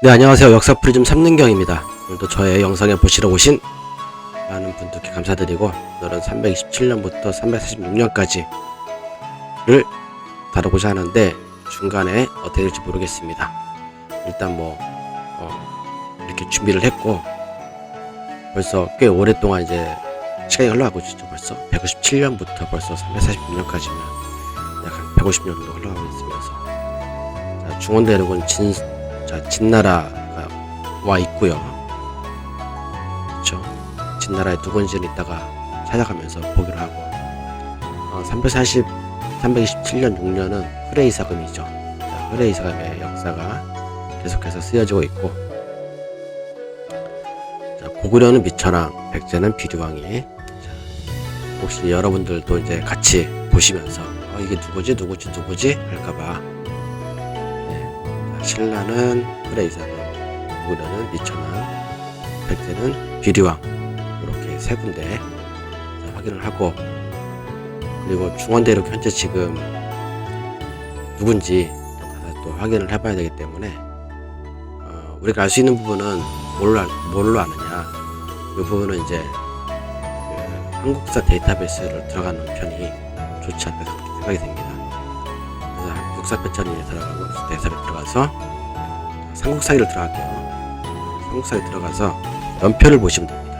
네, 안녕하세요. 역사 프리즘 삼능경입니다. 오늘도 저의 영상에 보시러 오신 많은 분들께 감사드리고, 오늘은 327년부터 346년까지를 다루고자 하는데 중간에 어떻게 될지 모르겠습니다. 일단 이렇게 준비를 했고, 벌써 꽤 오랫동안 이제 시간이 흘러가고 있죠. 벌써 197년부터 벌써 346년까지면 약 한 150년 정도 흘러가고 있으면서, 자, 중원대륙은 진나라가 와 있고요. 그렇죠? 진나라의 두건지를 이따가 찾아가면서 보기로 하고, 327년 6년은 흐레이사금이죠. 흐레이사금의 역사가 계속해서 쓰여지고 있고, 자, 고구려는 미천왕, 백제는 비류왕이. 자, 혹시 여러분들도 이제 같이 보시면서 이게 누구지 할까봐, 신라는 흐레이사금, 고구려는 미천왕, 백제는 비류왕, 이렇게 세 군데 확인을 하고, 그리고 중원대륙 현재 지금 누군지 또 확인을 해봐야 되기 때문에, 우리가 알 수 있는 부분은 뭘로 아느냐, 이 부분은 이제 한국사 데이터베이스를 들어가는 편이 좋지 않다 생각이 됩니다. 그래서 국사 패턴에 들어가고 데이터베이스 들어가서 삼국사기를 들어갈게요. 삼국사기 들어가서 연표를 보시면 됩니다.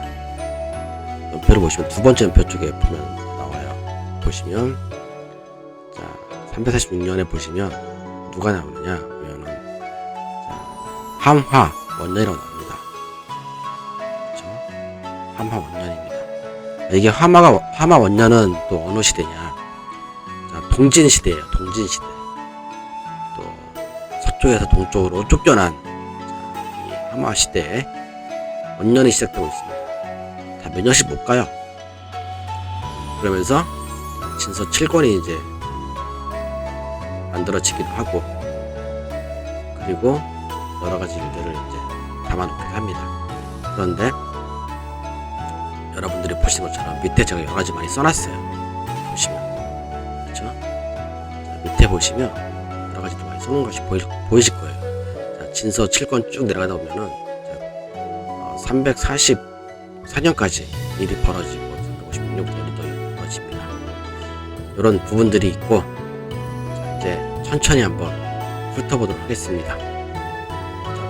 연표를 보시면 두 번째 연표 쪽에 보면 나와요. 보시면, 자, 346년에 보시면 누가 나오느냐 하면은, 자, 함화 원년이라고 나옵니다. 그렇죠? 함화 원년입니다. 이게 함화 원년은 또 어느 시대냐? 자, 동진 시대예요. 동진 시대. 또 서쪽에서 동쪽으로 쫓겨난 이 함화 시대에 원년이 시작되고 있습니다. 다 몇 년씩 못 가요. 그러면서 진서 7권이 이제 만들어지기도 하고, 그리고 여러 가지 일들을 이제 담아놓기도 합니다. 그런데 여러분들이 보시는 것처럼 밑에 제가 여러 가지 많이 써놨어요. 보시면, 그렇죠? 자, 밑에 보시면 여러 가지 또 많이 써놓은 것이 보이실 거예요. 자, 진서 7권 쭉 내려가다 보면은 344년까지 일이 벌어지고 356년부터 일이 또 벌어집니다. 이런 부분들이 있고, 자, 이제 천천히 한번 훑어보도록 하겠습니다. 자,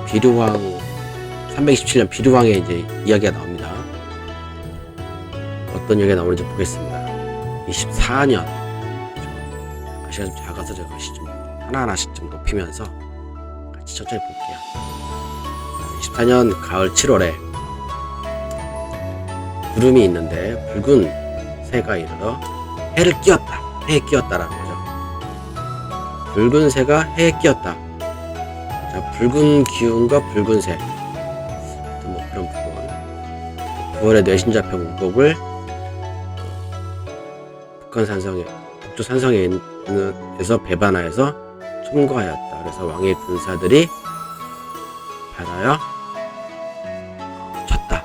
비류왕 327년 비류왕의 이제 이야기가 나옵니다. 어떤 이야기가 나오는지 보겠습니다. 24년, 아시가 좀 작아서 제가 좀 하나하나씩 좀 높이면서 같이 천천히 볼게요. 24년 가을 7월에 구름이 있는데 붉은 새가 이르러 해를 끼웠다. 해에 끼웠다라는 거죠. 붉은 새가 해에 끼웠다. 자, 붉은 기운과 붉은 새, 또 그런 부분. 9월에 뇌신자표 문법을 북조 산성에서 배반하여서 총거하였다. 그래서 왕의 군사들이 발하여 쳤다.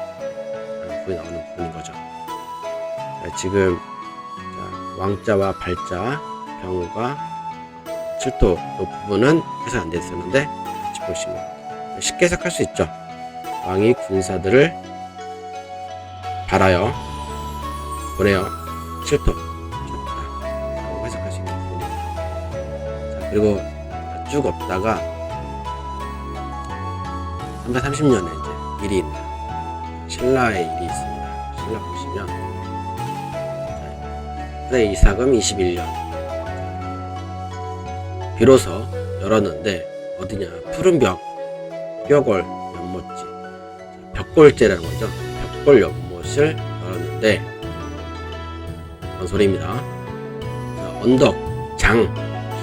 라는 부분이 나오는 부분인 거죠. 자, 지금 왕자와 발자, 병우가 칠도 이 부분은 해석 안 됐었는데 같이 보시면 쉽게 해석할 수 있죠. 왕이 군사들을 발하여 보내어 칠도 라고 해석할 수 있는 부분입니다. 자, 그리고 쭉 없다가 330년에 이제 일이 있네요. 신라의 일이 있습니다. 신라 보시면, 흐레이사금 21년 비로소 열었는데 어디냐? 푸른 벽골 연못지, 벽골제라는 거죠. 벽골 연못을 열었는데 그런 소리입니다. 언덕 장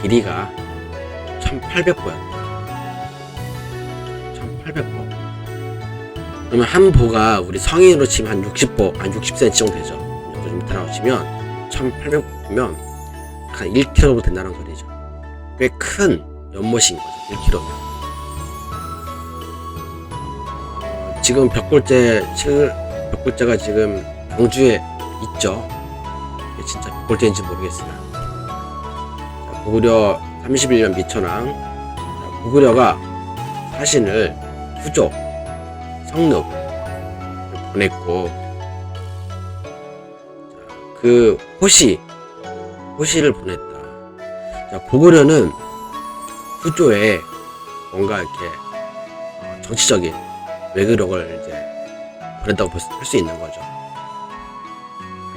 길이가 1800보였다. 1800보. 그러면 한 보가 우리 성인으로 치면 한 60보, 한 60cm 정도 되죠. 좀 밑에 나오시면 1800보면 한 1km 된다는 소리죠. 꽤 큰 연못인 거죠. 1km면. 지금 벽골제가 지금 경주에 있죠. 이게 진짜 벽골제인지 모르겠으나. 자, 고구려 31년 미천왕. 고구려가 사신을 후조, 성읍 보냈고, 그 호시를 보냈다. 자, 고구려는 후조에 뭔가 이렇게 정치적인 외교력을 이제 보냈다고 할 수 있는 거죠.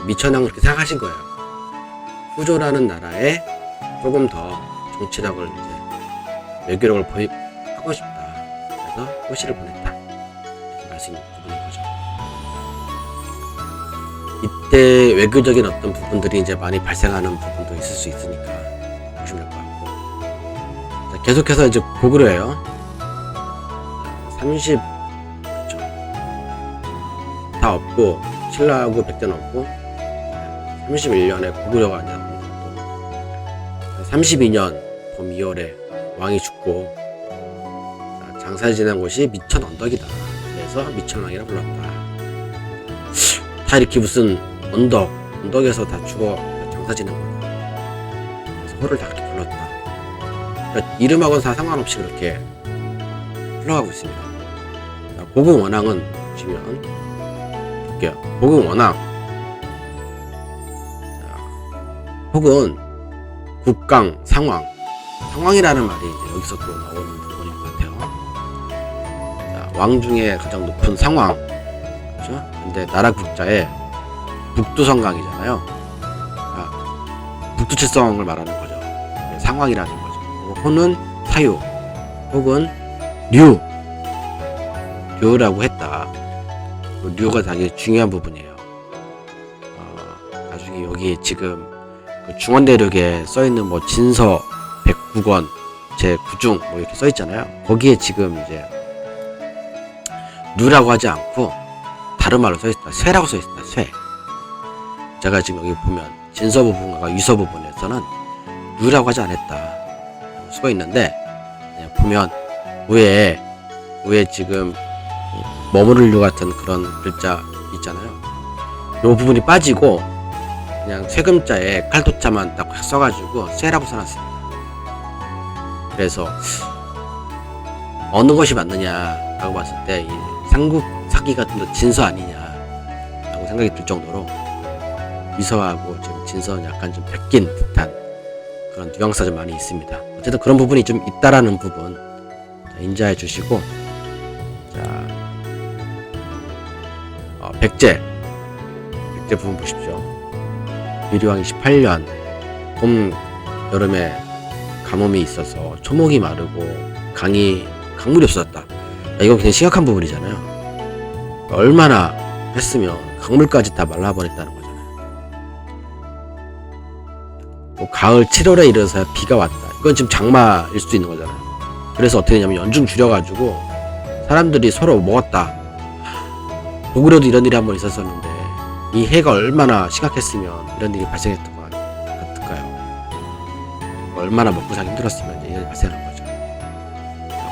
미천왕은 그렇게 생각하신 거예요. 후조라는 나라에 조금 더 정치력을 이제 외교력을 하고 싶다. 그래서 호시를 보냈다. 이렇게 할 수 있는 부분인 거죠. 이때 외교적인 어떤 부분들이 이제 많이 발생하는 부분도 있을 수 있으니까 보시면 될 것 같고. 자, 계속해서 이제 고구려예요. 30, 그렇죠. 다 없고, 신라하고 백제는 없고, 31년에 고구려가 나옵니다. 32년 봄 2월에 왕이 죽고, 장사 지낸 곳이 미천 언덕이다. 그래서 미천왕이라 불렀다. 다 이렇게 무슨 언덕에서 다 죽어 장사 지낸 거다. 그래서 호를 다 그렇게 불렀다. 그러니까 이름하고는 다 상관없이 그렇게 흘러가고 있습니다. 자, 고궁 원왕은 보시면 볼게요. 고궁 원왕. 자, 혹은 국강 상왕. 상왕이라는 말이 이제 여기서 또 나오는 부분인 것 같아요. 자, 왕 중에 가장 높은 상왕. 그렇죠? 근데 나라 국자에 북두성강이잖아요. 아, 북두칠성을 말하는 거죠. 상왕이라는 거죠. 호는 사유 혹은 류라고 했다. 류가 되게 중요한 부분이에요. 나중에 여기 지금 그 중원대륙에 써있는 뭐 진서 109권 제9중 뭐 이렇게 써있잖아요. 거기에 지금 이제 류라고 하지 않고 다른 말로 써있다. 쇠라고 써있다. 쇠. 제가 지금 여기 보면 진서 부분과 유서 부분에서는 류라고 하지 않았다 쓰고 있는데, 보면 위에 지금 머무를 류 같은 그런 글자 있잖아요. 이 부분이 빠지고 그냥 쇠금자에 칼도자만 딱 써가지고 쇠라고 써놨습니다. 그래서 어느 것이 맞느냐라고 봤을 때 이 삼국 사기가 좀 더 진서 아니냐라고 생각이 들 정도로 위서하고 지금 진서는 약간 좀 베낀 듯한 그런 뉘앙스가 좀 많이 있습니다. 어쨌든 그런 부분이 좀 있다라는 부분 인지해 주시고, 자, 백제 부분 보십시오. 유리왕 28년 봄 여름에 가뭄이 있어서 초목이 마르고 강물이 없어졌다. 이건 굉장히 심각한 부분이잖아요. 얼마나 했으면 강물까지 다 말라버렸다는 거잖아요. 뭐 가을 7월에 이르러서 비가 왔다. 이건 지금 장마일 수도 있는 거잖아요. 그래서 어떻게 되냐면 연중 줄여가지고 사람들이 서로 먹었다. 고구려도 이런 일이 한번 있었었는데 이 해가 얼마나 심각했으면 이런 일이 발생했던 것 같을까요? 얼마나 먹고 살기 힘들었으면 이런 일이 발생한 거죠.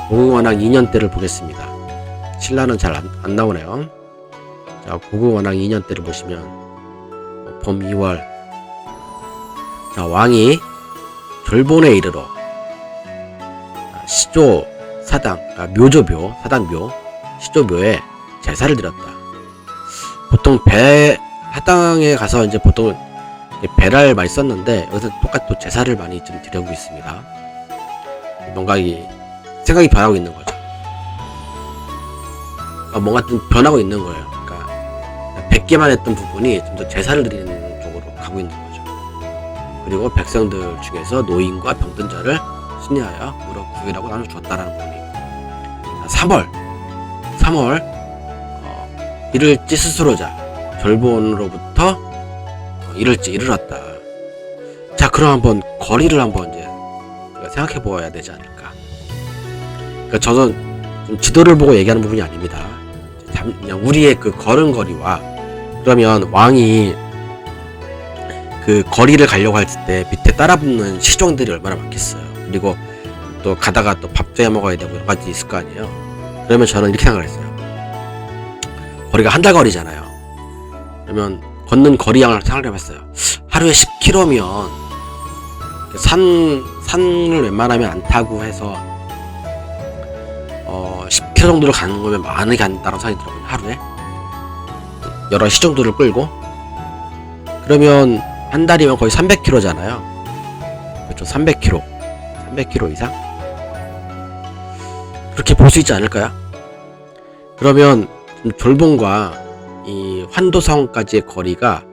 고궁원왕 2년 때를 보겠습니다. 신라는 잘 안 나오네요. 자, 고궁원왕 2년 때를 보시면 봄 2월, 자, 왕이 졸본에 이르러 시조 사당, 묘조묘, 사당묘, 시조묘에 제사를 드렸다. 보통 사당에 가서 이제 보통 배를 많이 썼는데 여기서 똑같이 또 제사를 많이 좀 드리고 있습니다. 뭔가 이 생각이 변하고 있는 거죠. 뭔가 좀 변하고 있는 거예요. 그러니까 100개만 했던 부분이 좀 더 제사를 드리는 쪽으로 가고 있는 거죠. 그리고 백성들 중에서 노인과 병든 자를 순리하여 무려 9일하고 나눠주었다라는 부분이 있고, 3월 이를지 스스로자 절본으로부터 이를었다. 자, 그럼 한번 거리를 한번 이제 생각해 보아야 되지 않을까. 그러니까 저는 좀 지도를 보고 얘기하는 부분이 아닙니다. 그냥 우리의 그 걸음걸이와, 그러면 왕이 그 거리를 가려고 할 때 밑에 따라붙는 시종들이 얼마나 많겠어요. 그리고 또 가다가 또 밥도 해 먹어야 되고 여러 가지 있을 거 아니에요. 그러면 저는 이렇게 생각을 했어요. 거리가 한 달 거리잖아요. 그러면 걷는 거리양을 생각을 해봤어요. 하루에 10km면 산을 웬만하면 안 타고 해서 10km 정도를 가는 거면 많이 간다는 생각이 들거든요. 하루에 여러 시 정도를 끌고, 그러면 한 달이면 거의 300km잖아요. 그렇죠. 300km 이상 그렇게 볼 수 있지 않을까요? 그러면 졸봉과 이 환도성까지의 거리가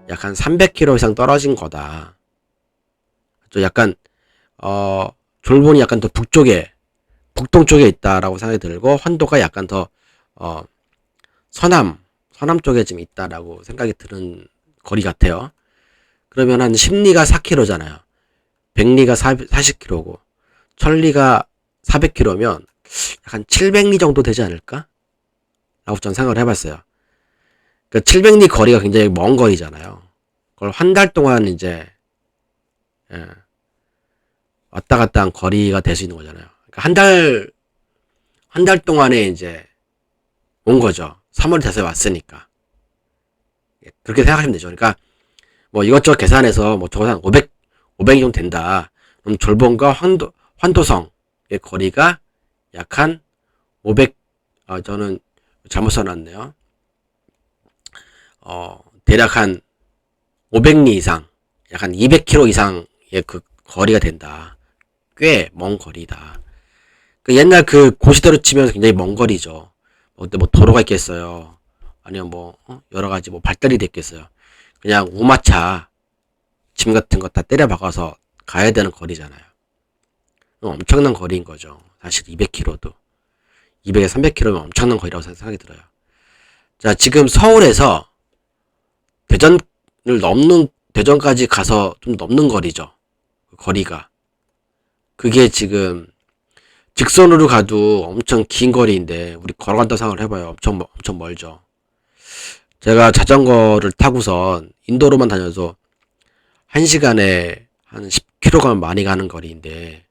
약 한 300km 이상 떨어진 거다. 그렇죠? 약간 졸봉이 약간 더 북동 쪽에 있다라고 생각이 들고, 환도가 약간 더 서남 쪽에 좀 있다라고 생각이 드는 거리 같아요. 그러면 한 10리가 4km잖아요. 100리가 40km고, 1000리가 400km면 약간 700리 정도 되지 않을까? 라고 전 생각을 해봤어요. 그러니까 700리 거리가 굉장히 먼 거리잖아요. 그걸 한 달 동안 이제 왔다 갔다 한 거리가 될 수 있는 거잖아요. 그러니까 한 달 동안에 이제 온 거죠. 3월 돼서 왔으니까. 그렇게 생각하시면 되죠. 그러니까 뭐 이것저것 계산해서 뭐 저거 한 500이 정도 된다. 그럼 졸봉과 환도성의 거리가 약 한 500, 저는 잘못 써놨네요. 대략 한 500리 이상, 약 한 200km 이상의 그 거리가 된다. 꽤 먼 거리다. 그 옛날 그 고시대로 치면 굉장히 먼 거리죠. 근데 뭐 도로가 있겠어요. 아니면 뭐 여러 가지 뭐 발달이 됐겠어요. 그냥 우마차 짐 같은 거 다 때려 박아서 가야 되는 거리잖아요. 엄청난 거리인 거죠. 사실 200km도 200에서 300km면 엄청난 거리라고 생각이 들어요. 자, 지금 서울에서 대전까지 가서 좀 넘는 거리죠. 거리가. 그게 지금 직선으로 가도 엄청 긴 거리인데, 우리 걸어간다 생각을 해봐요. 엄청 멀죠. 제가 자전거를 타고선 인도로만 다녀도 1시간에 한 10km가 많이 가는 거리인데,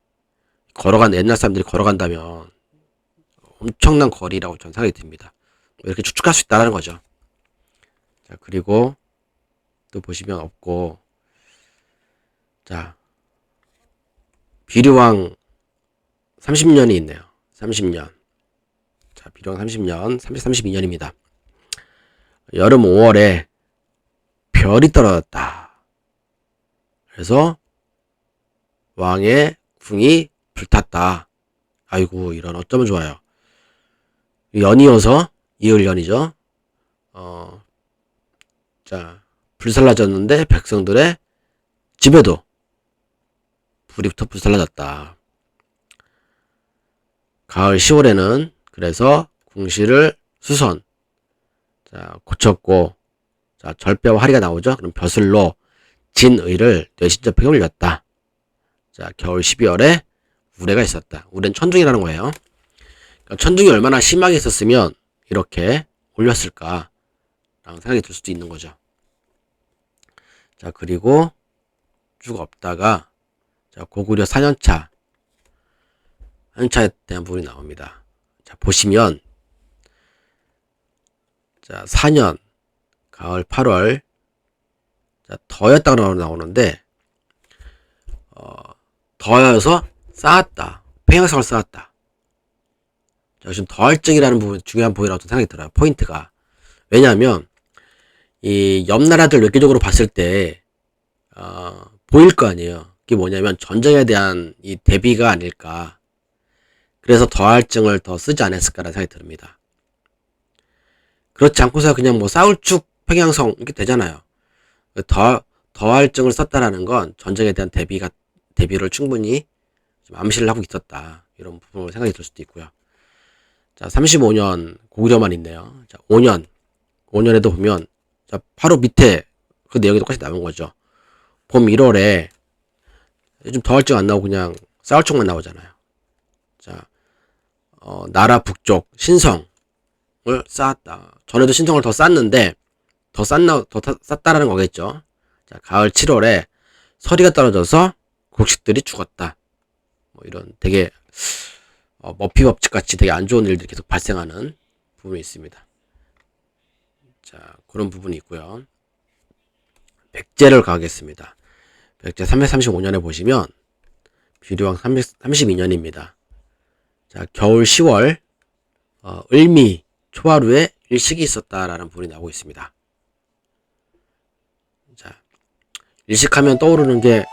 옛날 사람들이 걸어간다면 엄청난 거리라고 저는 생각이 듭니다. 이렇게 추측할 수 있다는 거죠. 자, 그리고 또 보시면 없고, 자, 비류왕 30년이 있네요. 30년. 자, 비류왕 30년, 32년입니다. 여름 5월에 별이 떨어졌다. 그래서 왕의 궁이 불탔다. 아이고, 이런 어쩌면 좋아요. 연이어서 이을연이죠. 자, 불살라졌는데 백성들의 집에도 불이부터 불살라졌다. 가을 10월에는 그래서 궁시를 수선, 자, 고쳤고, 자, 절배와 화리가 나오죠. 그럼 벼슬로 진의를 뇌신접하게 올렸다. 자, 겨울 12월에 우레가 있었다. 우레는 천둥이라는 거예요. 그러니까 천둥이 얼마나 심하게 있었으면 이렇게 올렸을까 라는 생각이 들 수도 있는 거죠. 자, 그리고 쭉 없다가, 자, 고구려 4년차에 대한 부분이 나옵니다. 자, 보시면, 자, 4년, 가을 8월, 자, 더였다고 나오는데, 더여서 쌓았다. 평양성을 쌓았다. 자, 지금 더할증이라는 부분, 중요한 부분이라고 생각이 들어요. 포인트가. 왜냐하면, 이 옆 나라들 외교적으로 봤을 때, 보일 거 아니에요. 그게 뭐냐면, 전쟁에 대한 이 대비가 아닐까. 그래서 더할증을 더 쓰지 않았을까라는 생각이 듭니다. 그렇지 않고서 그냥 뭐 싸울쭉 평양성 이렇게 되잖아요. 더할증을 썼다라는 건 전쟁에 대한 대비를 충분히 좀 암시를 하고 있었다. 이런 부분을 생각이 들 수도 있고요. 자, 35년 고구려만 있네요. 자, 5년에도 보면, 자, 바로 밑에 그 내용이 똑같이 나온 거죠. 봄 1월에 요즘 더할증 안 나오고 그냥 싸울쪽만 나오잖아요. 자, 나라 북쪽 신성을 쌓았다. 전에도 신성을 더 쌓는데 더 쌓다라는 거겠죠. 자, 가을 7월에 서리가 떨어져서 곡식들이 죽었다. 뭐 이런 되게 머피 법칙 같이 되게 안 좋은 일들이 계속 발생하는 부분이 있습니다. 자, 그런 부분이 있고요. 백제를 가겠습니다. 백제 335년에 보시면 비류왕 32년입니다. 자, 겨울 10월 을미 초하루에 일식이 있었다라는 부분이 나오고 있습니다. 자, 일식하면 떠오르는 게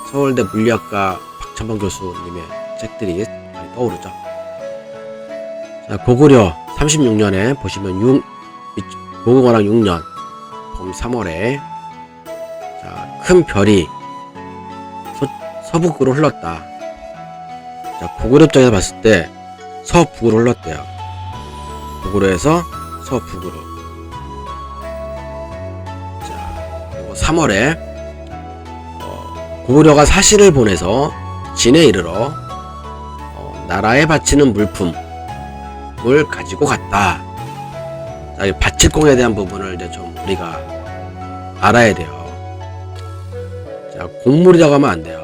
서울대 물리학과 박찬범 교수님의 책들이 많이 떠오르죠. 자, 고구려 36년에 보시면 고구마랑 6년 봄 3월에 자, 큰 별이 서북으로 흘렀다. 자, 고구려 입장에서 봤을 때 서북으로 흘렀대요. 고구려에서 서북으로. 자, 그리고 3월에 고구려가 사신을 보내서 진에 이르러 나라에 바치는 물품을 가지고 갔다. 자, 이 바칠공에 대한 부분을 이제 좀 우리가 알아야 돼요. 자, 곡물이라고 하면 안 돼요.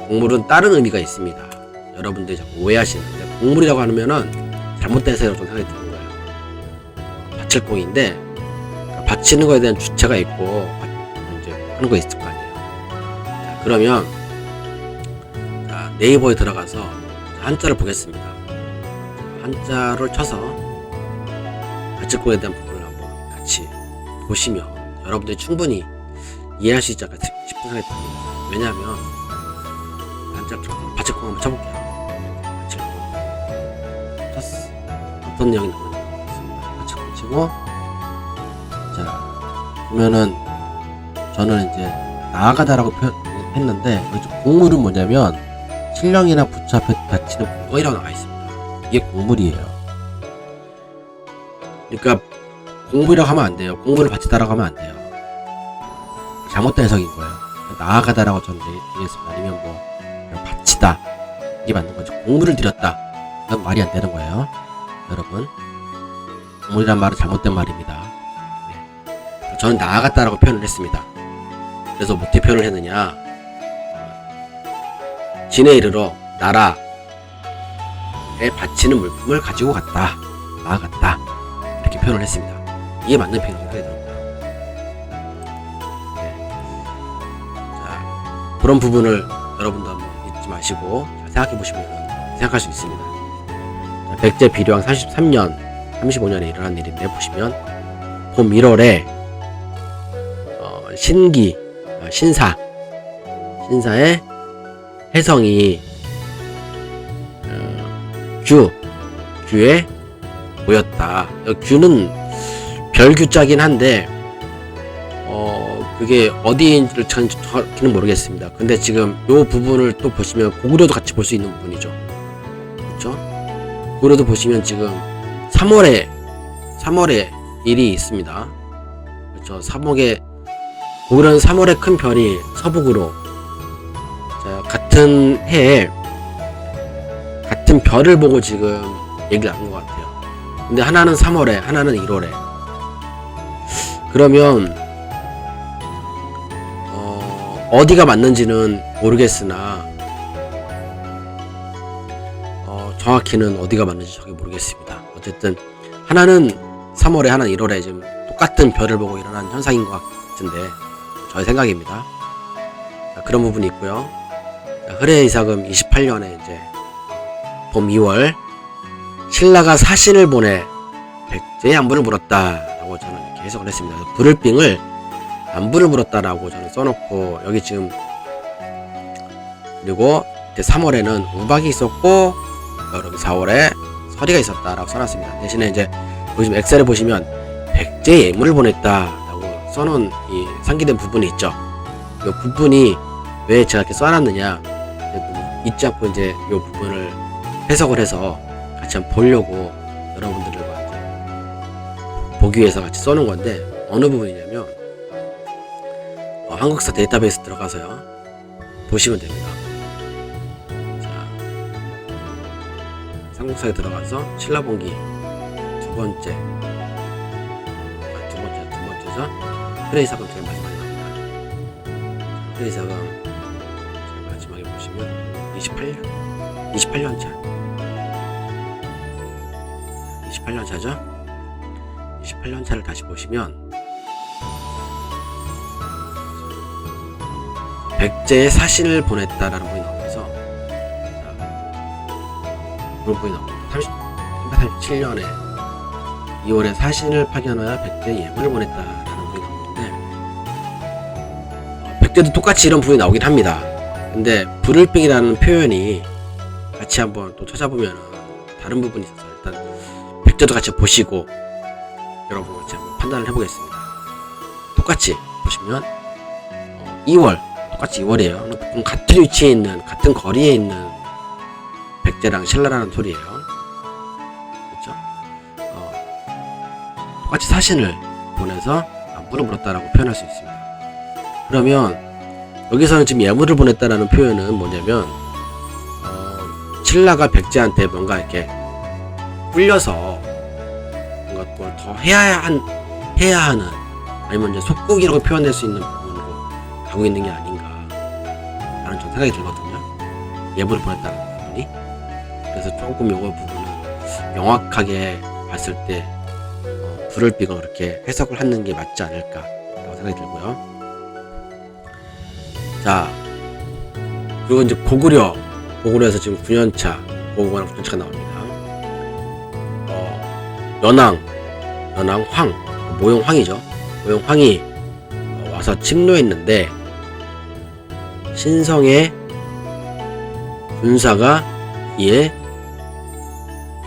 곡물은 다른 의미가 있습니다. 여러분들이 자꾸 오해하시는데, 곡물이라고 하면은 잘못된 해석으로 좀 생각이 드는 거예요. 바칠공인데, 그러니까 바치는 거에 대한 주체가 있고, 이제 하는 거 있을 거 아니에요. 자, 그러면, 자, 네이버에 들어가서 한자를 보겠습니다. 한자를 쳐서 바칠공에 대한 부분을 한번 같이 보시면 여러분들이 충분히 이해할 수 있지 않을까 싶은 생각이 듭니다. 왜냐하면 바칠공 한번 쳐볼게요. 바칠공 쳤어. 어떤 내용이 나오는지 보겠습니다. 바칠공 치고, 자, 보면은 저는 이제 나아가다라고 표현했는데 곡물은 뭐냐면 신령이나 부처 앞에 바치는 무거이라고 나와 있습니다. 이게 곡물이에요. 그러니까 곡물이라고 하면 안 돼요. 곡물을 바치다라고 하면 안 돼요. 잘못된 해석인 거예요. 나아가다라고 저는 얘기했습니다. 아니면 뭐 그냥 바치다, 이게 맞는 거죠. 곡물을 드렸다, 그건 말이 안 되는 거예요. 여러분, 곡물이란 말은 잘못된 말입니다. 네. 저는 나아갔다라고 표현을 했습니다. 그래서 어떻게 표현을 했느냐, 진에 이르러 나라에 바치는 물품을 가지고 갔다, 나아갔다, 이렇게 표현을 했습니다. 이게 맞는 표현이 되는 거예요. 그런 부분을 여러분도 한번 잊지 마시고 생각해 보시면 생각할 수 있습니다. 자, 백제 비료왕 33년 35년에 일어난 일인데, 보시면 봄 1월에 신사의 혜성이 규에 모였다. 규는 별규자긴 한데 그게 어디인지를 정확히는 모르겠습니다. 근데 지금 요 부분을 또 보시면 고구려도 같이 볼 수 있는 부분이죠. 그렇죠? 고구려도 보시면 지금 3월에 일이 있습니다. 그렇죠? 고구려는 3월에 큰 별이 서북으로, 자, 같은 해에 같은 별을 보고 지금 얘기를 하는 것 같아요. 근데 하나는 3월에, 하나는 1월에. 그러면 어디가 맞는지는 모르겠으나 정확히는 어디가 맞는지 저기 모르겠습니다. 어쨌든 하나는 3월에, 하나는 1월에 지금 똑같은 별을 보고 일어난 현상인 것 같은데, 저의 생각입니다. 자, 그런 부분이 있고요. 흐레이사금 28년에 이제 봄 2월 신라가 사신을 보내 백제의 안부를 물었다라고 저는 이렇게 해석을 했습니다. 불을빙을 안부를 물었다라고 저는 써놓고, 여기 지금 그리고 3월에는 우박이 있었고 여름 4월에 서리가 있었다라고 써놨습니다. 대신에 이제 보시면 엑셀을 보시면 백제의 예물을 보냈다라고 써놓은 이 상기된 부분이 있죠. 이 부분이 왜 제가 이렇게 써놨느냐, 잊지 않고 이제 이 부분을 해석을 해서 같이 한번 보려고 여러분들과 이제 보기 위해서 같이 써놓은 건데, 어느 부분이냐면 한국사 데이터베이스 들어가서요 보시면 됩니다. 자, 삼국사에 들어가서 신라본기 두 번째죠. 흐레이사금 제일 마지막에 나옵니다. 흐레이사금 제일 마지막에 보시면 28년 차죠. 28년 차를 다시 보시면 백제의 사신을 보냈다라는 부분이 나오면서, 그런 부분이 나옵니다. 337년에 2월에 사신을 파견하여 백제에 예물을 보냈다라는 부분이 나오는데, 백제도 똑같이 이런 부분이 나오긴 합니다. 근데 불을빙이라는 표현이 같이 한번 또 찾아보면 다른 부분이 있어서 일단 백제도 같이 보시고 여러분 같이 한번 판단을 해보겠습니다. 똑같이 보시면 2월, 똑같이 2월이에요. 같은 위치에 있는, 같은 거리에 있는 백제랑 신라라는 소리예요. 그렇죠? 똑같이 사신을 보내서 안부를 물었다라고 표현할 수 있습니다. 그러면 여기서는 지금 예물을 보냈다라는 표현은 뭐냐면, 신라가 백제한테 뭔가 이렇게 꿀려서 뭔가 뭘 더 해야 하는, 아니면 이제 속국이라고 표현할 수 있는 부분으로 가고 있는 게 아닌가 라는 좀 생각이 들거든요. 예물을 보냈다는 부분이. 그래서 조금 요거 부분은 명확하게 봤을 때 불을빙어 그렇게 해석을 하는 게 맞지 않을까 라고 생각이 들고요. 자, 그리고 이제 고구려에서 지금 9년차 고구려랑 9년차가 나옵니다. 연왕 황, 모용 황이죠. 모용 황이 와서 침노했는데, 신성의 군사가 이에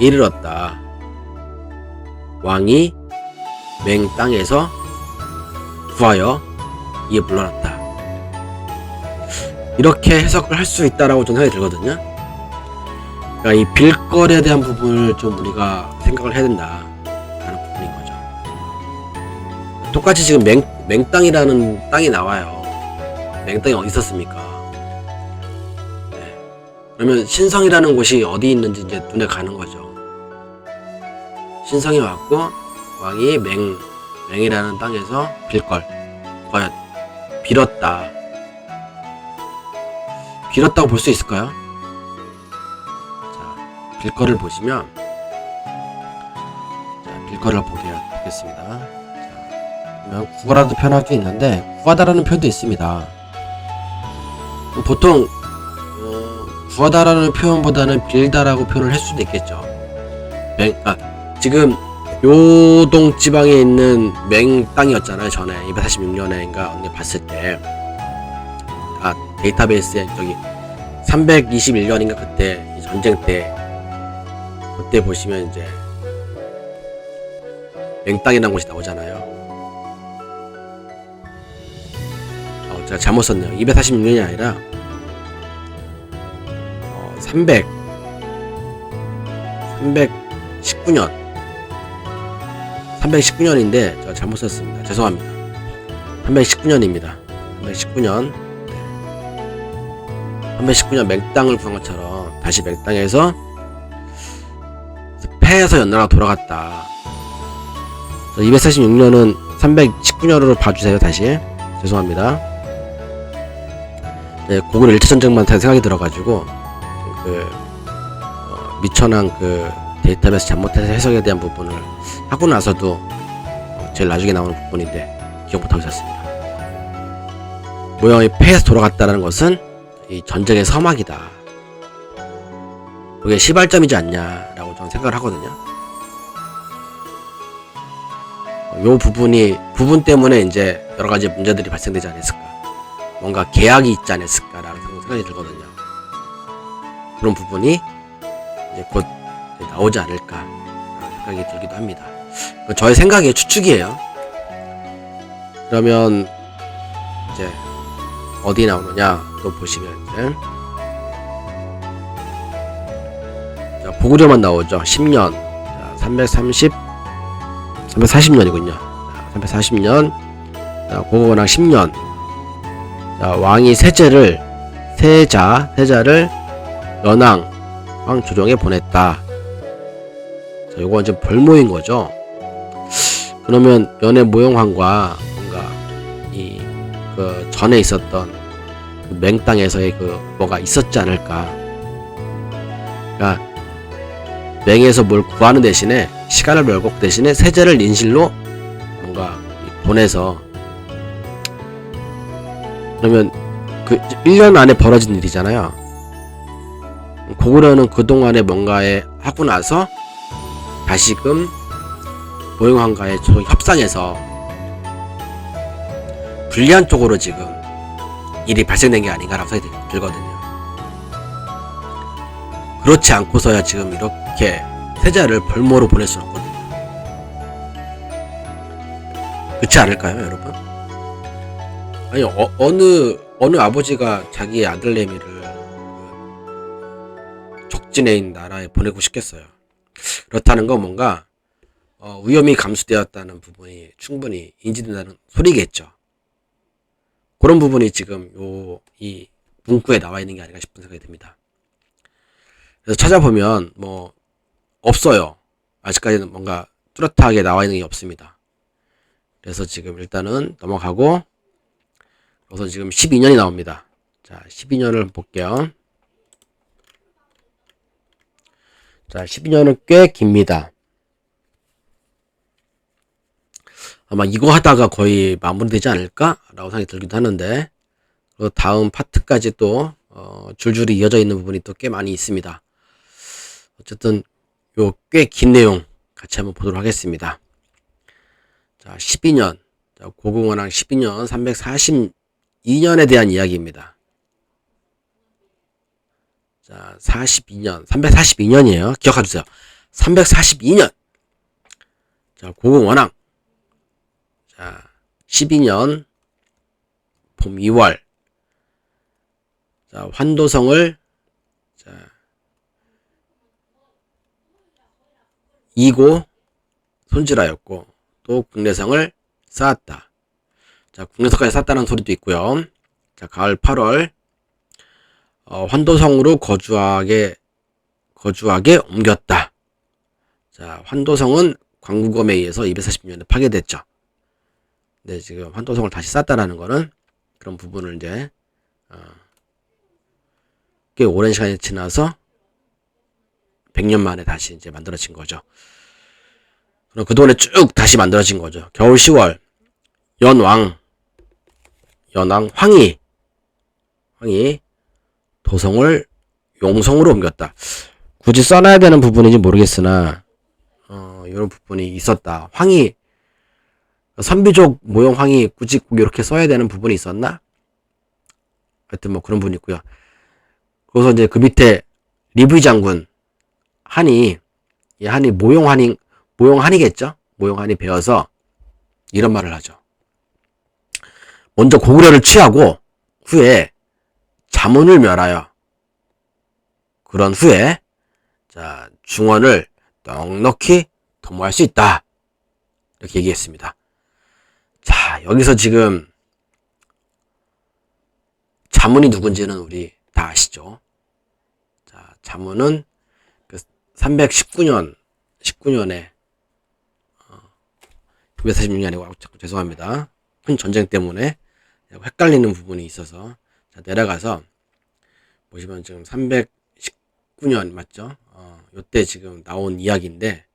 이르렀다. 왕이 맹 땅에서 구하여 이에 물러났다. 이렇게 해석을 할 수 있다라고 저는 생각이 들거든요. 그러니까 이 빌거리에 대한 부분을 좀 우리가 생각을 해야 된다라는 부분인 거죠. 똑같이 지금 맹땅이라는 땅이 나와요. 맹땅이 어디 있었습니까? 네. 그러면 신성이라는 곳이 어디 있는지 이제 눈에 가는 거죠. 신성이 왔고 왕이 맹이라는 땅에서 빌었다고 볼 수 있을까요? 자, 빌거를 보시면, 자, 빌거를 보겠습니다. 자, 그러면 구하다라는 표현할 수 있는데, 구하다라는 표현도 있습니다. 보통 구하다라는 표현보다는 빌다라고 표현을 할 수도 있겠죠. 지금 요동 지방에 있는 맹 땅이었잖아요. 전에 246년에인가 언니 봤을 때, 데이터베이스에 저기 321년인가 그때 전쟁 때, 그때 보시면 이제 맹땅이라는 곳이 나오잖아요. 제가 잘못 썼네요. 246년이 아니라 319년인데 제가 잘못 썼습니다. 죄송합니다. 319년입니다. 319년 319년 맹땅을 구한 것처럼 다시 맹땅에서 패해서 연나라가 돌아갔다. 246년은 319년으로 봐주세요. 다시 죄송합니다. 네, 고구려 1차 전쟁만 생각이 들어가지고 미천한 데이터베이스 잘못해서 해석에 대한 부분을 하고 나서도 제일 나중에 나오는 부분인데 기억 못하고 있었습니다. 모형이 패해서 돌아갔다는 것은 이 전쟁의 서막이다. 그게 시발점이지 않냐라고 저는 생각을 하거든요. 요 부분 때문에 이제 여러 가지 문제들이 발생되지 않았을까. 뭔가 계약이 있지 않았을까라는 생각이 들거든요. 그런 부분이 이제 곧 나오지 않을까 생각이 들기도 합니다. 저의 생각의 추측이에요. 그러면 이제 어디 나오느냐 또 보시면 이제 자, 고구려만 나오죠. 10년. 자, 340년이군요. 340년. 자, 고구려랑 10년. 자, 왕이 세자를 연왕 황조정에 보냈다. 자, 요건 이제 벌모인 거죠. 그러면 연의 모형황과 뭔가 전에 있었던 맹땅에서의 뭐가 있었지 않을까. 그러니까 맹에서 뭘 구하는 대신에 시간을 벌고 대신에 세자를 인실로 뭔가 보내서, 그러면 1년 안에 벌어진 일이잖아요. 고구려는 그동안에 뭔가에 하고 나서 다시금 모용왕과의 협상에서 불리한 쪽으로 지금 일이 발생된 게 아닌가라고 생각이 들거든요. 그렇지 않고서야 지금 이렇게 세자를 벌모로 보낼 수는 없거든요. 그렇지 않을까요, 여러분? 아니, 어느 아버지가 자기의 아들내미를 적진에 있는 나라에 보내고 싶겠어요. 그렇다는 건 뭔가 위험이 감수되었다는 부분이 충분히 인지된다는 소리겠죠. 그런 부분이 지금 이 문구에 나와 있는 게 아닌가 싶은 생각이 듭니다. 그래서 찾아보면 뭐 없어요. 아직까지는 뭔가 뚜렷하게 나와 있는 게 없습니다. 그래서 지금 일단은 넘어가고, 그래서 지금 12년이 나옵니다. 자, 12년을 볼게요. 자, 12년은 꽤 깁니다. 아마 이거 하다가 거의 마무리되지 않을까? 라고 생각이 들기도 하는데, 그리고 다음 파트까지 또 줄줄이 이어져 있는 부분이 또 꽤 많이 있습니다. 어쨌든 요 꽤 긴 내용 같이 한번 보도록 하겠습니다. 자, 12년. 자, 고궁원왕 12년 342년에 대한 이야기입니다. 자, 342년이에요. 기억해주세요. 342년. 자, 고궁원왕. 자, 12년 봄 2월. 자, 환도성을 이고 손질하였고, 또 국내성을 쌓았다. 자, 국내성까지 쌓았다는 소리도 있고요. 자, 가을 8월 환도성으로 거주하게 옮겼다. 자, 환도성은 광구검에 의해서 240년에 파괴됐죠. 네, 지금 환도성을 다시 쌓았다라는 거는 그런 부분을 이제 꽤 오랜 시간이 지나서 100년 만에 다시 이제 만들어진 거죠. 그럼 그동안에 쭉 다시 만들어진 거죠. 겨울 10월 연왕 황희 도성을 용성으로 옮겼다. 굳이 써놔야 되는 부분인지 모르겠으나 이런 부분이 있었다. 황희 선비족 모형 황희 굳이 꼭 이렇게 써야 되는 부분이 있었나? 하여튼 뭐 그런 부분이 있고요. 그래서 이제 그 밑에 리브이 장군 한이 모용한이겠죠? 모용한이 배워서 이런 말을 하죠. 먼저 고구려를 취하고 후에 자문을 멸하여 그런 후에 자, 중원을 넉넉히 도모할 수 있다. 이렇게 얘기했습니다. 자, 여기서 지금 자문이 누군지는 우리 다 아시죠? 자, 자문은 319년에 246년이 아니고 자꾸 죄송합니다. 큰 전쟁 때문에 헷갈리는 부분이 있어서 자, 내려가서 보시면 지금 319년 맞죠? 요때 지금 나온 이야기인데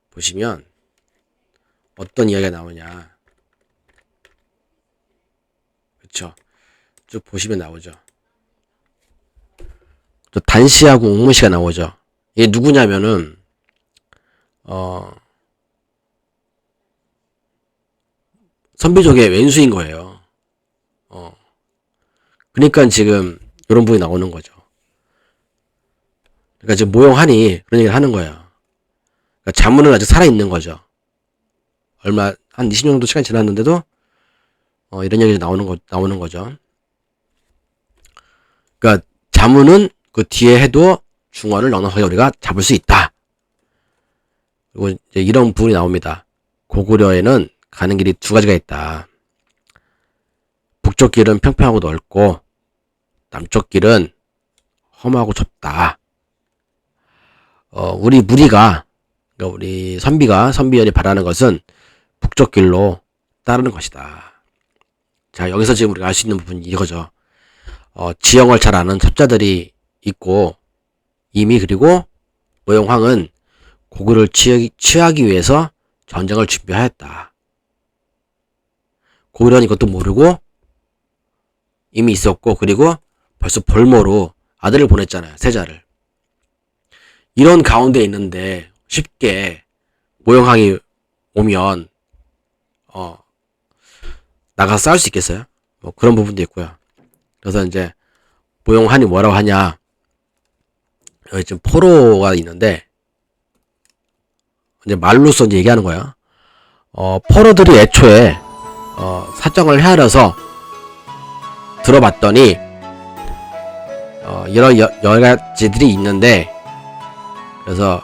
보시면 어떤 이야기가 나오냐, 그쵸? 쭉 보시면 나오죠. 또 단씨하고 옥문씨가 나오죠. 이게 누구냐면은 선비족의 왼수인 거예요. 그러니까 지금 이런 부분이 나오는 거죠. 그러니까 지금 모용하니 그런 얘기를 하는 거예요. 그러니까 자문은 아직 살아있는 거죠. 얼마 한 20년 정도 시간이 지났는데도 이런 얘기가 나오는 거죠. 그러니까 자문은 그 뒤에 해도 중원을 넉넉하게 우리가 잡을 수 있다. 그리고 이제 이런 부분이 나옵니다. 고구려에는 가는 길이 두 가지가 있다. 북쪽 길은 평평하고 넓고 남쪽 길은 험하고 좁다. 우리 무리가, 그러니까 우리 선비연이 바라는 것은 북쪽 길로 따르는 것이다. 자, 여기서 지금 우리가 알 수 있는 부분이 이거죠. 지형을 잘 아는 첩자들이 있고, 이미 그리고 모용황은 고구려를 취하기 위해서 전쟁을 준비하였다. 고구려는 이것도 모르고 이미 있었고, 그리고 벌써 볼모로 아들을 보냈잖아요. 세자를. 이런 가운데 있는데 쉽게 모형항이 오면 나가서 싸울 수 있겠어요? 뭐 그런 부분도 있고요. 그래서 이제 모형한이 뭐라고 하냐, 여기 지금 포로가 있는데 이제 말로써 이제 얘기하는 거야. 포로들이 애초에 사정을 헤아려서 들어봤더니 여러 가지들이 있는데, 그래서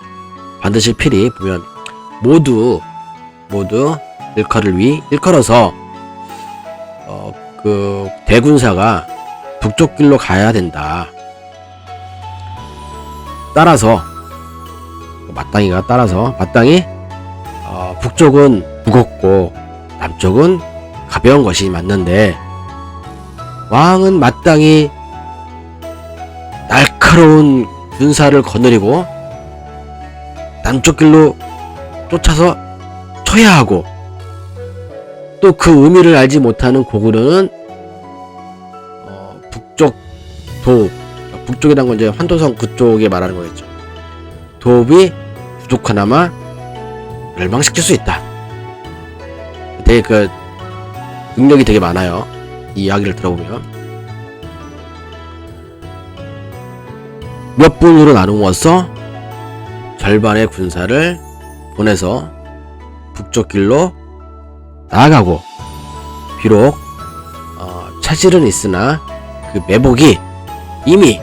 반드시 필히 보면 모두 일컬어서 그 대군사가 북쪽 길로 가야 된다. 따라서 마땅히 북쪽은 무겁고 남쪽은 가벼운 것이 맞는데, 왕은 마땅히 날카로운 군사를 거느리고 남쪽 길로 쫓아서 쳐야 하고, 또 그 의미를 알지 못하는 고구려는 북쪽 도읍, 북쪽이란 건 이제 환도성 그쪽에 말하는 거겠죠. 도읍이 부족하나마 멸망시킬 수 있다. 되게 그 능력이 되게 많아요. 이 이야기를 들어보면 몇 분으로 나누어서 절반의 군사를 보내서 북쪽 길로 나아가고, 비록 차질은 있으나 그 매복이 이미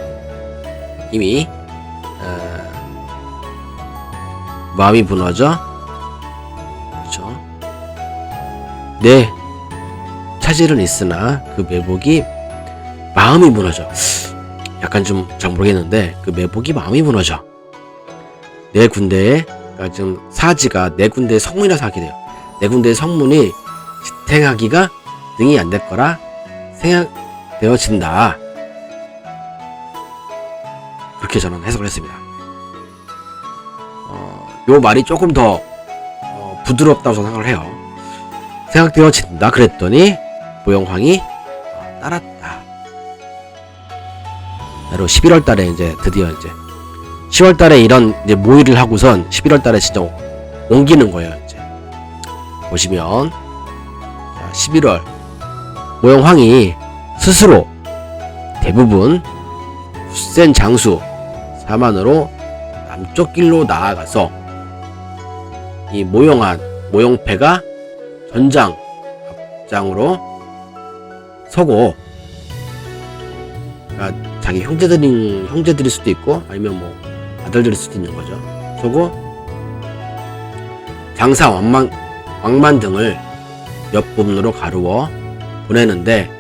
마음이 무너져, 그렇죠? 네, 차질은 있으나 그 매복이 마음이 무너져. 약간 좀 잘 모르겠는데 그 매복이 마음이 무너져. 내 군대에, 그러니까 지금 사지가 내 군대의 성문이라서 하게 돼요. 내 군대의 성문이 지탱하기가 능히 안 될 거라 생각되어진다. 그렇게 저는 해석을 했습니다. 요 말이 조금 더 부드럽다고 저는 생각을 해요. 생각되어진다 그랬더니 모형황이 따랐다. 바로 11월 달에 이제 드디어 이제 10월 달에 이런 이제 모의를 하고선 11월 달에 진짜 옮기는 거예요. 이제 보시면 11월 모형황이 스스로 대부분 굳센 장수 4만으로 남쪽 길로 나아가서 이 모형패가 전장 앞장으로 서고, 그러니까 자기 형제들일 수도 있고 아니면 뭐 아들들일 수도 있는 거죠. 서고 장사 왕만 등을 몇 부문으로 가루어 보내는데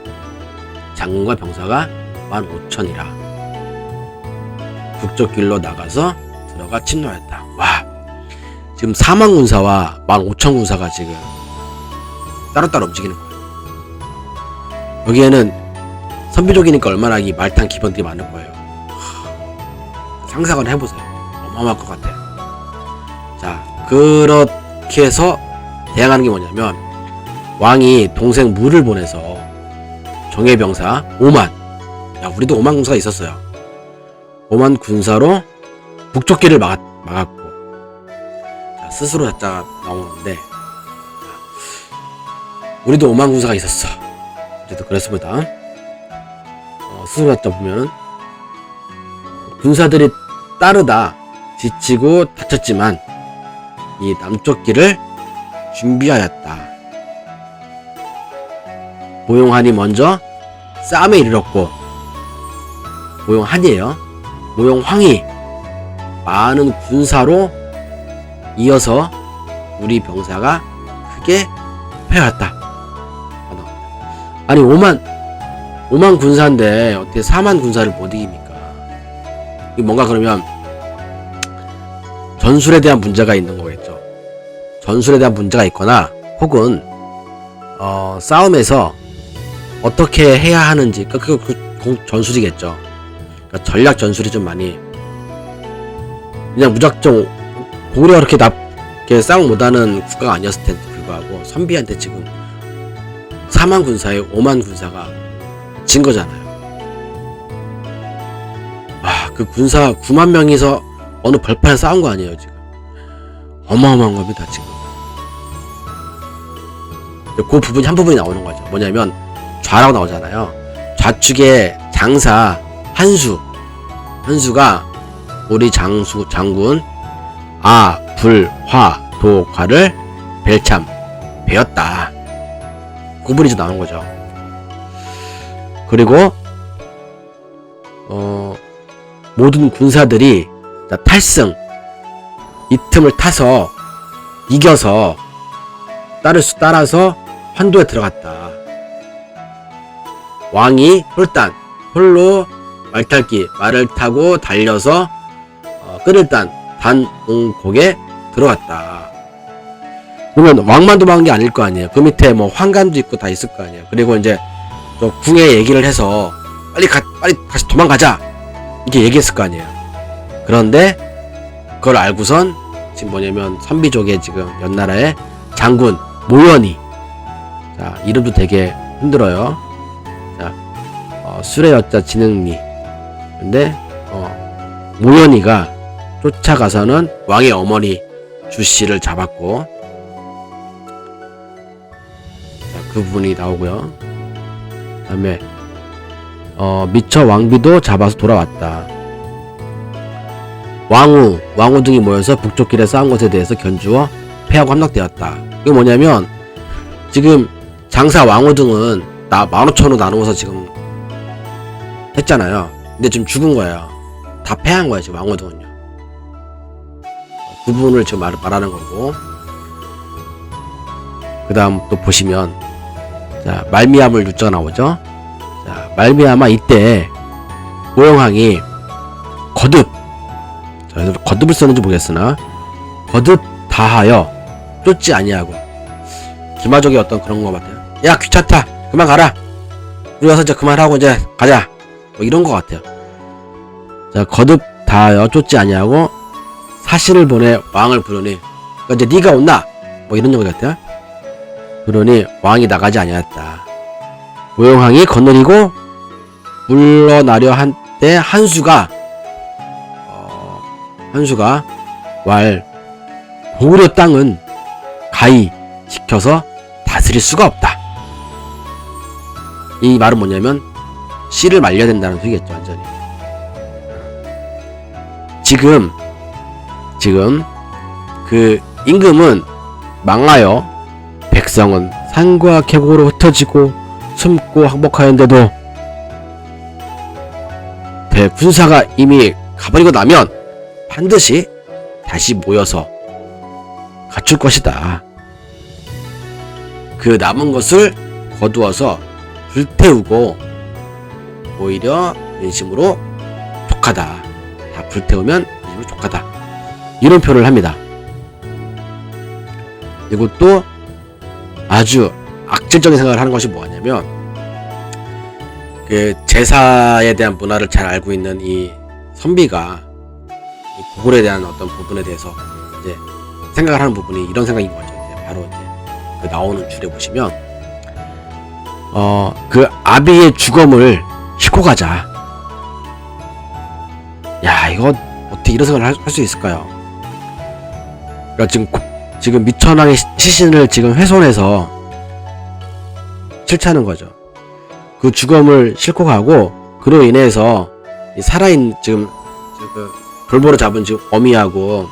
장군과 병사가 15,000이라 북쪽 길로 나가서 들어가 침노했다. 와, 지금 4만 군사와 15,000 군사가 지금 따로따로 움직이는 거예요. 여기에는 선비족이니까 얼마나 이 말탄 기본들이 많을 거예요. 상상을 해보세요. 어마어마할 것 같아요. 자, 그렇게 해서 대항하는 게 뭐냐면, 왕이 동생 무를 보내서 정예병사 5만, 우리도 5만 군사가 있었어요. 5만 군사로 북쪽 길을 막았고, 자, 스스로 자자가 나오는데, 우리도 5만 군사가 있었어. 어쨌든 그랬습니다. 스스로 자자 보면 군사들이 따르다 지치고 다쳤지만 이 남쪽 길을 준비하였다. 모용한이 먼저 싸움에 이르렀고, 모용한이에요. 모용황이 많은 군사로 이어서 우리 병사가 크게 패왔다. 아니 5만 군사인데 어떻게 4만 군사를 못 이깁니까? 이게 뭔가 그러면 전술에 대한 문제가 있는 거겠죠. 전술에 대한 문제가 있거나 혹은 싸움에서 어떻게 해야 하는지 그 전술이겠죠. 그러니까 전략 전술이 좀 많이, 그냥 무작정 고구려가 그렇게 싸움 못하는 국가가 아니었을 텐데 불구하고 선비한테 지금 4만 군사에 5만 군사가 진 거잖아요. 그 군사 9만 명이서 어느 벌판에 쌓은 거 아니에요 지금. 어마어마한 겁니다 지금. 그 부분이 한 부분이 나오는 거죠. 뭐냐면 좌라고 나오잖아요. 좌측에 장사 한수가 우리 장군 불화도과를 벨참 배웠다. 그 부분이 좀 나오는 거죠. 그리고 모든 군사들이 탈승 이 틈을 타서 이겨서 따라서 환도에 들어갔다. 왕이 홀로 말을 타고 달려서 끄를단 단옹곡에 들어갔다. 그러면 왕만 도망간 게 아닐 거 아니에요. 그 밑에 뭐 환관도 있고 다 있을 거 아니에요. 그리고 이제 저 궁에 얘기를 해서 빨리 다시 도망가자 이렇게 얘기했을 거 아니에요. 그런데 그걸 알고선 지금 뭐냐면 선비족의 지금 연나라의 장군 모연이, 자 이름도 되게 힘들어요. 자 술의 여자 지능리. 근데 모연이가 쫓아가서는 왕의 어머니 주씨를 잡았고, 자, 그 부분이 나오고요. 그다음에 미처 왕비도 잡아서 돌아왔다. 왕후 등이 모여서 북쪽 길에 싸운 것에 대해서 견주어 패하고 함락되었다. 이거 뭐냐면 지금 장사 왕후 등은 15,000로 나누어서 지금 했잖아요. 근데 지금 죽은 거예요. 다 패한 거예요 지금 왕후 등은요. 그 부분을 지금 말하는 거고, 그 다음 또 보시면 자 말미암을 유자가 나오죠. 자 말미암아 이때 모영왕이 거듭을 썼는지 모르겠으나 거듭 다하여 쫓지 아니하고, 기마족의 어떤 그런 거 같아요. 야 귀찮다 그만 가라, 우리 와서 이제 그만하고 이제 가자 뭐 이런 거 같아요. 자 거듭 다하여 쫓지 아니하고 사신을 보내 왕을 부르니, 그러니까 이제 네가 온나 뭐 이런 거 같아요. 그러니 왕이 나가지 아니하였다. 모영왕이 거느리고 물러나려 한때 한수가 왈 고구려 땅은 가히 지켜서 다스릴 수가 없다. 이 말은 뭐냐면 씨를 말려야 된다는 소리겠죠. 완전히 지금 그 임금은 망하여 백성은 산과 계곡으로 흩어지고 숨고 항복하였는데도 대군사가 이미 가버리고 나면 반드시 다시 모여서 갖출 것이다. 그 남은 것을 거두어서 불태우고 오히려 인심으로 족하다. 다 불태우면 인심으로 족하다. 이런 표현을 합니다. 그리고 또 아주 악질적인 생각을 하는 것이 뭐냐면, 그 제사에 대한 문화를 잘 알고 있는 이 선비가 이 고골에 대한 어떤 부분에 대해서 이제 생각을 하는 부분이 이런 생각인 거죠. 이제 바로 이제 그 나오는 줄에 보시면 그 아비의 주검을 싣고 가자. 야 이거 어떻게 이런 생각을 할 수 있을까요? 그러니까 지금 미천왕의 시신을 지금 훼손해서 실체하는 거죠. 그 주검을 싣고 가고, 그로 인해서 살아있는 지금 돌보로 잡은 지금 어미하고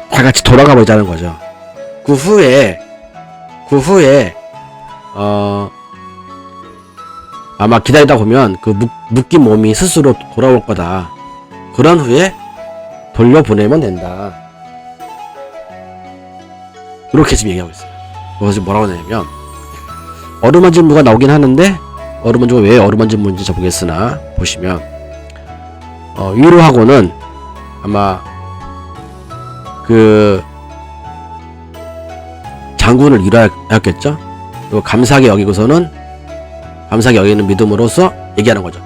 다 같이 돌아가 보자는 거죠. 그 후에 아마 기다리다 보면 그 묶인 몸이 스스로 돌아올 거다. 그런 후에 돌려보내면 된다. 이렇게 지금 얘기하고 있어요. 그것이 뭐라고 하냐면, 어루만진무가 나오긴 하는데 어루만진무가 왜 어루만진무인지 저 보겠으나 보시면 위로하고는 아마 그 장군을 잃어야겠죠. 그리고 감사하게 여기고서는 감사하게 여기는 믿음으로써 얘기하는 거죠.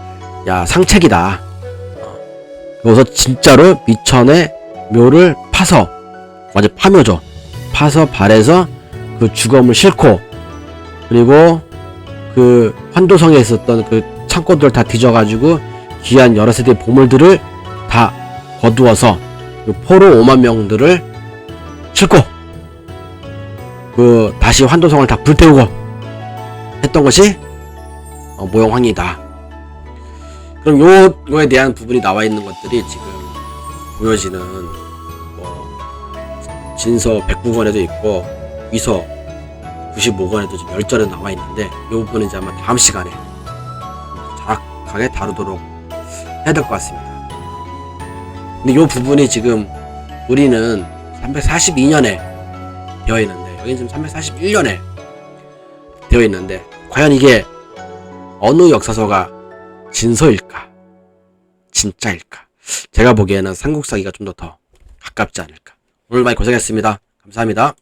야 상책이다. 그래서 진짜로 미천의 묘를 파서, 완전 파묘죠. 파서 발에서 그 주검을 싣고, 그리고 그 환도성에 있었던 그 창고들 다 뒤져가지고 귀한 여러 세대의 보물들을 다 거두어서 그 포로 5만 명들을 싣고 그 다시 환도성을 다 불태우고 했던 것이 모형황이다. 그럼 요거에 대한 부분이 나와 있는 것들이 지금 보여지는 뭐 진서 109권에도 있고 위서 95권에도 지금 10절에 나와 있는데 이 부분은 이제 아마 다음 시간에 정확하게 다루도록 해야 될 것 같습니다. 근데 이 부분이 지금 우리는 342년에 되어 있는데 여기는 지금 341년에 되어 있는데 과연 이게 어느 역사서가 진서일까? 진짜일까? 제가 보기에는 삼국사기가 좀 더 가깝지 않을까? 오늘 많이 고생했습니다. 감사합니다.